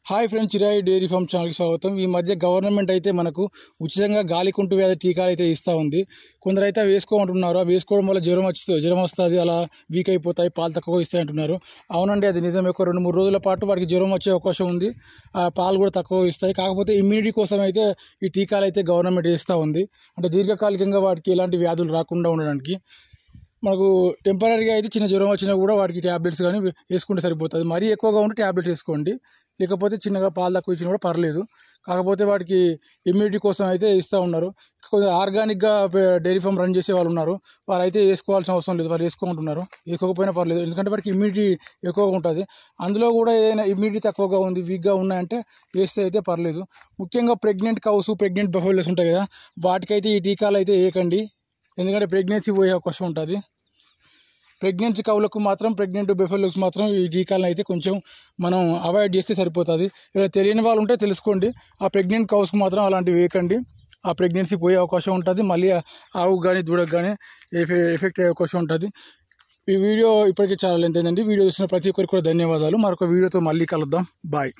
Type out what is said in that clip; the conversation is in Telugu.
హాయ్ ఫ్రెండ్స్, చిరాయి డైరీ ఫామ్ ఛానల్కి స్వాగతం. ఈ మధ్య గవర్నమెంట్ అయితే మనకు ఉచితంగా గాలికుంటు వ్యాధి టీకాలు అయితే ఇస్తూ ఉంది. కొందరైతే వేసుకోమంటున్నారు. వేసుకోవడం వల్ల జ్వరం వస్తుంది, అలా వీక్ అయిపోతాయి, పాలు తక్కువ ఇస్తాయి అంటున్నారు. అవునండి, అది నిజం. ఒక 2-3 రోజుల పాటు వాటికి జ్వరం వచ్చే అవకాశం ఉంది. పాలు కూడా తక్కువ ఇస్తాయి. కాకపోతే ఇమ్యూనిటీ కోసం అయితే ఈ టీకాలు అయితే గవర్నమెంట్ ఇస్తూ ఉంది. అంటే దీర్ఘకాలికంగా వాటికి ఎలాంటి వ్యాధులు రాకుండా ఉండడానికి. మనకు టెంపరీగా అయితే చిన్న జ్వరం వచ్చినా కూడా వాటికి ట్యాబ్లెట్స్ కానీ వేసుకుంటే సరిపోతుంది. మరీ ఎక్కువగా ఉంటే ట్యాబ్లెట్స్ వేసుకోండి, లేకపోతే చిన్నగా పాలు తక్కువ ఇచ్చినా కూడా పర్లేదు. కాకపోతే వాటికి ఇమ్యూనిటీ కోసం అయితే ఇస్తూ ఉన్నారు. కొంచెం ఆర్గానిక్గా డైరీ ఫామ్ రన్ చేసే వాళ్ళు ఉన్నారు, వారు అయితే వేసుకోవాల్సిన అవసరం లేదు, వాళ్ళు వేసుకుంటున్నారు. వేసుకోకపోయినా పర్లేదు, ఎందుకంటే వాటికి ఇమ్యూనిటీ ఎక్కువగా ఉంటుంది. అందులో కూడా ఏదైనా ఇమ్యూనిటీ తక్కువగా ఉంది, వీక్గా ఉన్నాయంటే వేస్తే అయితే పర్లేదు. ముఖ్యంగా ప్రెగ్నెంట్ కౌస్, ప్రెగ్నెంట్ బఫెలోస్ ఉంటాయి కదా, వాటికైతే ఈ టీకాలు అయితే వేయకండి, ఎందుకంటే ప్రెగ్నెన్సీ పోయే అవకాశం ఉంటుంది. ప్రెగ్నెన్సీ కౌలకు మాత్రం, ప్రెగ్నెంట్ బెఫెలోస్ మాత్రం ఈ టీకాలను అయితే కొంచెం మనం అవాయిడ్ చేస్తే సరిపోతుంది. ఇలా తెలియని వాళ్ళు ఉంటే తెలుసుకోండి. ఆ ప్రెగ్నెంట్ కౌస్కి మాత్రం అలాంటివి వేయకండి, ఆ ప్రెగ్నెన్సీ పోయే అవకాశం ఉంటుంది. మళ్ళీ ఆవుకు కానీ దూడకు కానీ ఎఫెక్ట్ అయ్యే అవకాశం ఉంటుంది. ఈ వీడియో ఇప్పటికీ చాలా లెంత్ అయిందండి. వీడియో చూసిన ప్రతి ఒక్కరికి కూడా ధన్యవాదాలు. మరొక వీడియోతో మళ్ళీ కలుద్దాం. బాయ్.